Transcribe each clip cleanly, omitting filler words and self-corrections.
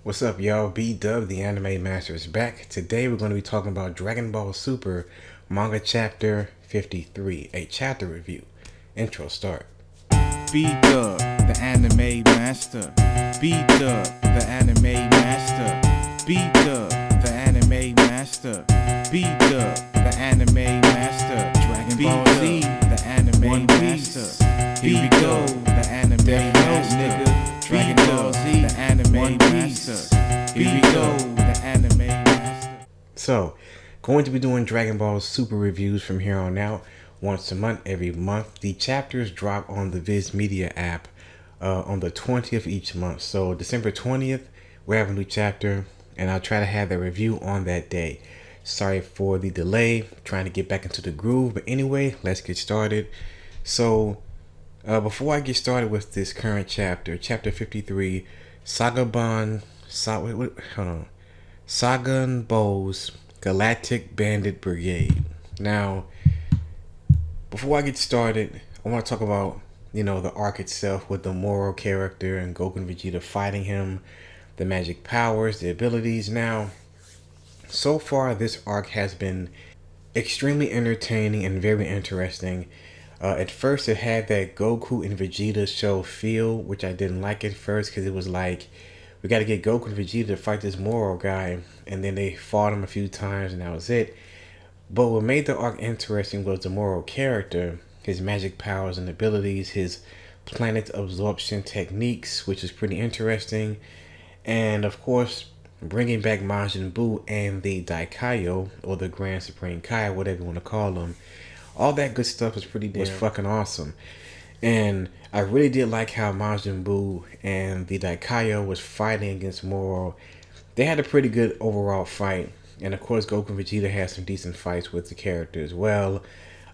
What's up, y'all? BDUBTheAnimeMaster is back. Today we're going to be talking about Dragon Ball Super Manga Chapter 53, a chapter review. Intro start. BDUB, the anime master. BDUB, the anime master. BDUB, the anime master. BDUB, the anime master. Dragon Ball Z, the anime master. Here we go, the anime master. Dragon Ball Z, the anime master. Here we go, the anime master. So, going to be doing Dragon Ball Super reviews from here on out. Once a month, every month. The chapters drop on the Viz Media app on the 20th each month. So December 20th, we have a new chapter, and I'll try to have the review on that day. Sorry for the delay, trying to get back into the groove. But anyway, let's get started. So before I get started with this current chapter, chapter 53, Sagan Bow's Galactic Bandit Brigade. Now, before I get started, I want to talk about, the arc itself with the Moro character and Goku and Vegeta fighting him, the magic powers, the abilities. Now, so far, this arc has been extremely entertaining and very interesting. At first, it had that Goku and Vegeta show feel, which I didn't like at first because it was like, we got to get Goku and Vegeta to fight this Moro guy, and then they fought him a few times, and that was it. But what made the arc interesting was the Moro character, his magic powers and abilities, his planet absorption techniques, which is pretty interesting. And of course, bringing back Majin Buu and the Daikaio, or the Grand Supreme Kai, whatever you want to call them. All that good stuff was fucking awesome. And I really did like how Majin Buu and the Daikaio was fighting against Moro. They had a pretty good overall fight. And of course, Goku and Vegeta had some decent fights with the character as well.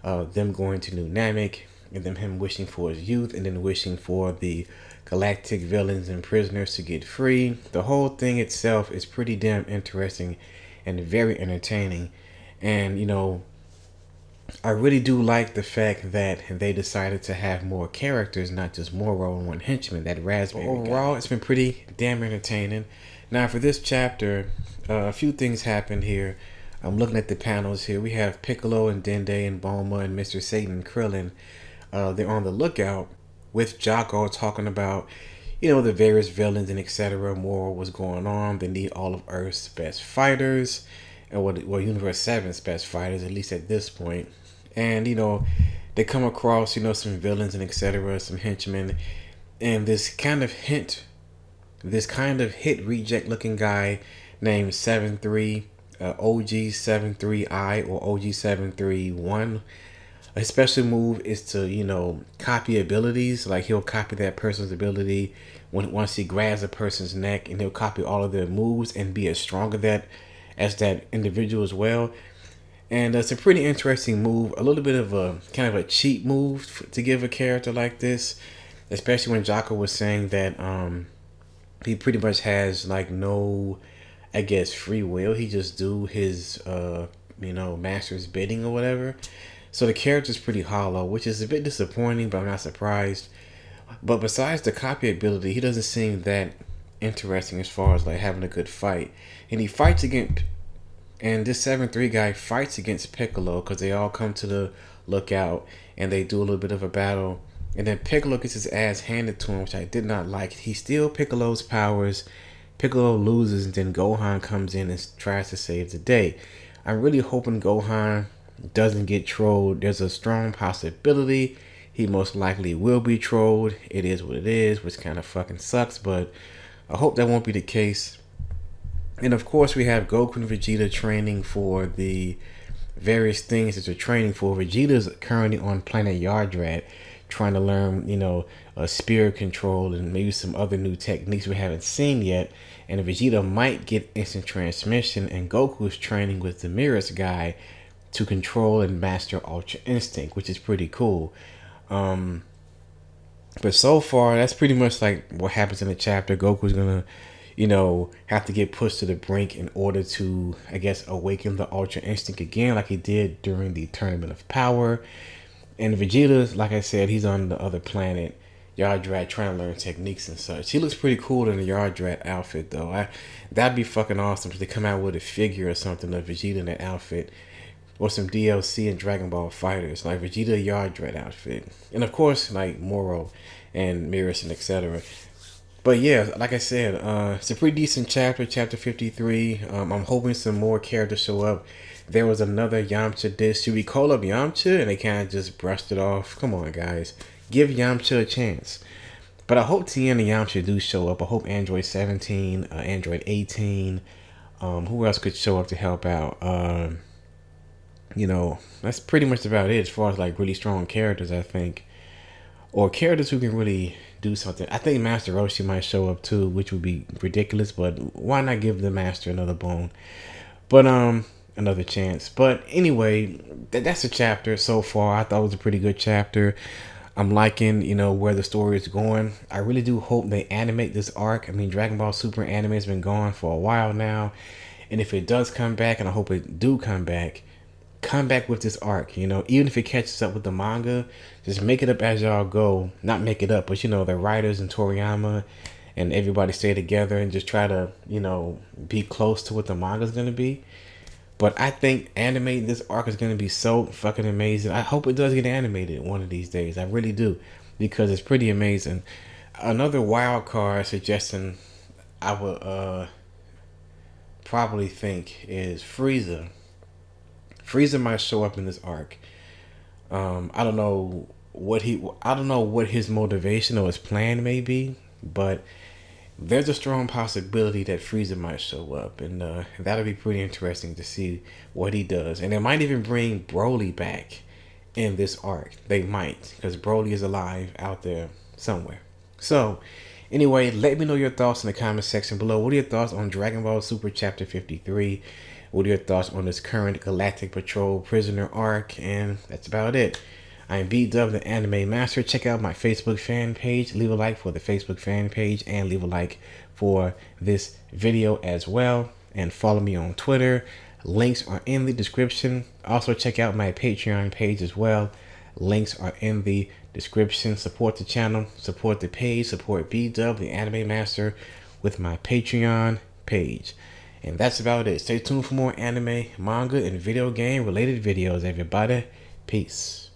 Them going to New Namek, and then him wishing for his youth, and then wishing for the galactic villains and prisoners to get free. The whole thing itself is pretty damn interesting and very entertaining. And, I really do like the fact that they decided to have more characters, not just Moro and one henchman, that raspberry guy. Overall, it's been pretty damn entertaining. Now, for this chapter, a few things happened here. I'm looking at the panels here. We have Piccolo and Dende and Bulma and Mr. Satan and Krillin. They're on the lookout with Jocko talking about, the various villains and etc. More what's going on. They need all of Earth's best fighters, and Universe 7's best fighters, at least at this point. And, they come across, some villains and etc., some henchmen, and this kind of hit reject looking guy named 73, OG73I or OG731. His special move is to, copy abilities. Like, he'll copy that person's ability once he grabs a person's neck, and he'll copy all of their moves and be as strong as that individual as well. And it's a pretty interesting move. A little bit of a kind of a cheap move to give a character like this, especially when Jocko was saying that he pretty much has like no, I guess, free will. He just do his master's bidding or whatever. So the character's pretty hollow, which is a bit disappointing, but I'm not surprised. But besides the copy ability, he doesn't seem that interesting as far as like having a good fight. And he fights against, and this 7-3 guy fights against Piccolo because they all come to the lookout and they do a little bit of a battle. And then Piccolo gets his ass handed to him, which I did not like. He steals Piccolo's powers. Piccolo loses, and then Gohan comes in and tries to save the day. I'm really hoping Gohan doesn't get trolled. There's a strong possibility he most likely will be trolled. It is what it is, which kind of fucking sucks, but I hope that won't be the case. And of course, we have Goku and Vegeta training for the various things that they're training for. Vegeta's currently on planet Yardrat, trying to learn, spirit control and maybe some other new techniques we haven't seen yet. And Vegeta might get instant transmission, and Goku's training with the Mirror's guy to control and master Ultra Instinct, which is pretty cool. But so far, that's pretty much like what happens in the chapter. Goku's gonna, have to get pushed to the brink in order to, I guess, awaken the Ultra Instinct again, like he did during the Tournament of Power. And Vegeta, like I said, he's on the other planet. Yard Rat trying to learn techniques and such. He looks pretty cool in the Yard Rat outfit though. That'd be fucking awesome if they come out with a figure or something of Vegeta in that outfit. Or some DLC and Dragon Ball Fighters, like Vegeta Yard Rat outfit. And of course, like Moro and Mirrors and etc. But yeah, like I said, it's a pretty decent chapter, chapter 53. I'm hoping some more characters show up. There was another Yamcha disc. Should we call up Yamcha? And they kind of just brushed it off. Come on, guys. Give Yamcha a chance. But I hope Tien and Yamcha do show up. I hope Android 17, Android 18. Who else could show up to help out? You know, that's pretty much about it as far as like really strong characters, I think. Or characters who can really do something. I think Master Roshi might show up too, which would be ridiculous, but why not give the Master another bone? But another chance. But anyway, that's a chapter so far. I thought it was a pretty good chapter. I'm liking, you know, where the story is going. I really do hope they animate this arc. I mean, Dragon Ball Super anime has been gone for a while now. And if it does come back, and I hope it do come back with this arc, you know, even if it catches up with the manga, just make it up as y'all go. Not make it up, but you know, the writers and Toriyama and everybody stay together and just try to, you know, be close to what the manga is going to be. But I think animating this arc is going to be so fucking amazing. I hope it does get animated one of these days. I really do, because it's pretty amazing. Another wild card suggestion I would probably think is Frieza. Frieza might show up in this arc. I don't know what his motivation or his plan may be, but there's a strong possibility that Frieza might show up, and that'll be pretty interesting to see what he does. And they might even bring Broly back in this arc. They might, because Broly is alive out there somewhere. So, anyway, let me know your thoughts in the comment section below. What are your thoughts on Dragon Ball Super Chapter 53? What are your thoughts on this current Galactic Patrol prisoner arc? And that's about it. I'm BDUBTheAnimeMaster. Check out my Facebook fan page. Leave a like for the Facebook fan page and leave a like for this video as well. And follow me on Twitter. Links are in the description. Also check out my Patreon page as well. Links are in the description. Support the channel, support the page, support BDUBTheAnimeMaster with my Patreon page. And that's about it. Stay tuned for more anime, manga, and video game related videos, everybody. Peace.